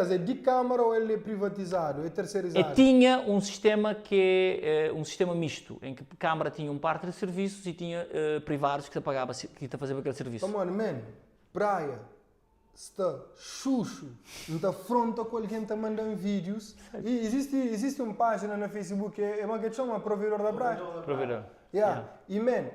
caso é de câmara ou ele é privatizado, é terceirizado? Tinha um sistema que é um sistema misto, em que a Câmara tinha um parte de serviços e tinha privados que te pagava, que te fazia aquele serviço. Come on, man. Praia. Está xuxo. Não está fronto com alguém que está mandando vídeos. E existe uma página na Facebook que é uma que chama Provedor da Praia. Provedor. Yeah. E, man,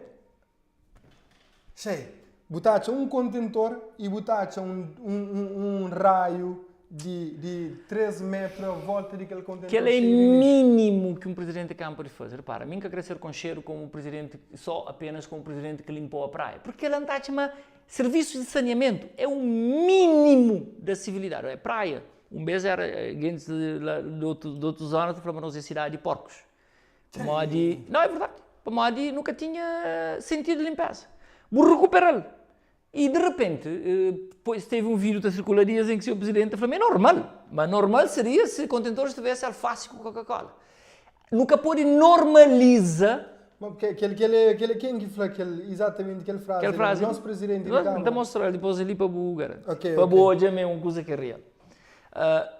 sei, botaste um contentor e botaste um raio de 13 metros à volta daquele contentor. Que ele é mínimo que um presidente de Câmara pode fazer. Repara, mim que crescer com cheiro como presidente, só apenas como presidente que limpou a praia. Porque ele anda a chamar serviços de saneamento. É o mínimo da civilidade. É praia. Um mês era gente de outros anos para uma cidade de porcos. Não, é verdade. Para nunca tinha sentido de limpeza. Vou recuperá-lo. E de repente, depois teve um vídeo da circular dias em que o senhor presidente falou, é normal. Mas normal seria se contentores tivesse alface com Coca-Cola. Nunca pode normaliza. Quem que falou exatamente aquela frase? Aquela frase. Nosso presidente de Câmara. Vou mostrar depois ali para o Bulgar. Okay, para o hoje é uma coisa que é real.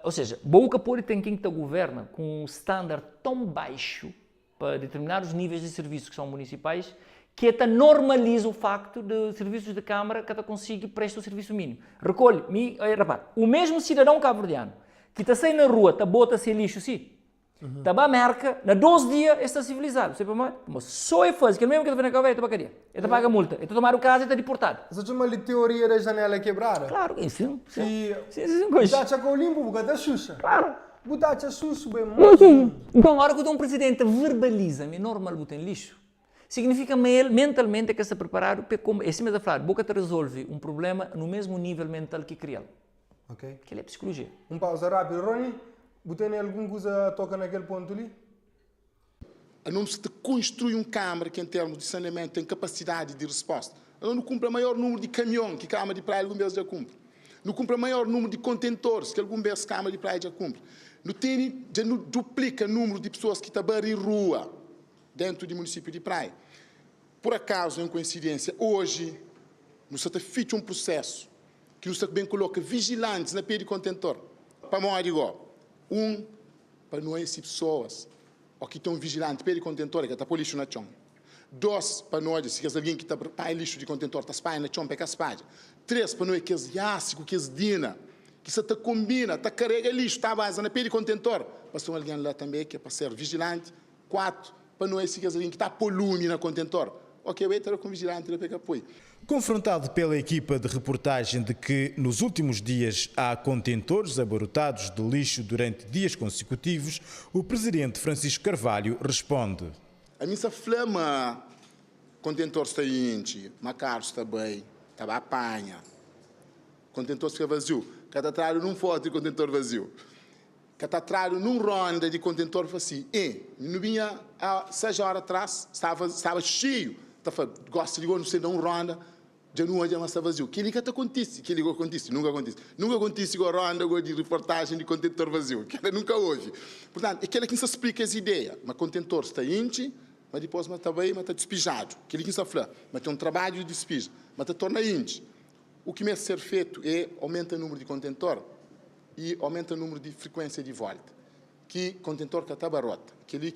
Ou seja, nunca pode ter quem te governa com um standard tão baixo para determinados níveis de serviços que são municipais, que até normaliza o facto de serviços de Câmara que até consiga prestar o serviço mínimo. Recolhe, repara, o mesmo cidadão cabo-verdiano que está saindo na rua, está bota sem lixo, sim, está a merca, na 12 dias está civilizado. Você mas só é fácil, que é o mesmo que está fazendo a caveta para cadeia. Ele paga multa, ele tomar o caso e está deportado. Você chama de teoria da janela quebrada? Claro, sim. Botaste com o limpo, porque está xuxa. Claro. Botaste a xuxa, bem, então, a hora que um presidente verbaliza-me normal botar em lixo, significa mentalmente que está preparado para, como esse mesmo falar, boca te resolve um problema no mesmo nível mental que cria. Ok. Que é psicologia. Pausa rápido. Rony, botei alguma coisa toca naquele ponto ali? A não se construi um Câmara que, em termos de saneamento, tem capacidade de resposta. Ela não cumpre o maior número de caminhões que a Câmara de Praia algum vez já cumpre. Não cumpre o maior número de contentores que algum vez a Câmara de Praia já cumpre. Já não duplica o número de pessoas que estão em rua dentro do município de Praia. Por acaso, em coincidência, hoje, nós está feito um processo que nós também coloca vigilantes na pia de contentor. Para nós, para não essas pessoas, ou que estão vigilantes na pia de contentor, que está por lixo na chão. 2, para nós, se alguém que está para lixo de contentor, está espalha na chão, pega a espalha. 3, para nós, que é jácico, que é dina, que se está combina, está carrega lixo, está base na pia de contentor. Mas tem alguém lá também que é para ser vigilante. 4, para nós, se alguém que está polume na contentor. Ok, eu estou com vigilante, ele pega apoio. Confrontado pela equipa de reportagem de que nos últimos dias há contentores abarrotados de lixo durante dias consecutivos, o presidente Francisco Carvalho responde. A minha flama, contentor está índio, macaros está bem, está a apanha. Contentor fica vazio. Cada tralho não pode de contentor vazio. Cada tralho não ronda de contentor vazio. Não vinha há 6 horas atrás, estava cheio. Gosta de não sei, não ronda, já não é mais vazio. Que ele acontece, nunca acontece. Nunca acontece com a ronda de reportagem de contentor vazio, que nunca houve. Portanto, é aquele que se explica as ideias. Mas contentor está índio, mas depois está bem, mas está despejado. Aquele que se fala, mas tem um trabalho de despejo, mas está torna índio. O que merece ser feito é aumentar o número de contentor e aumenta o número de frequência de volta. Que contentor que está barrota.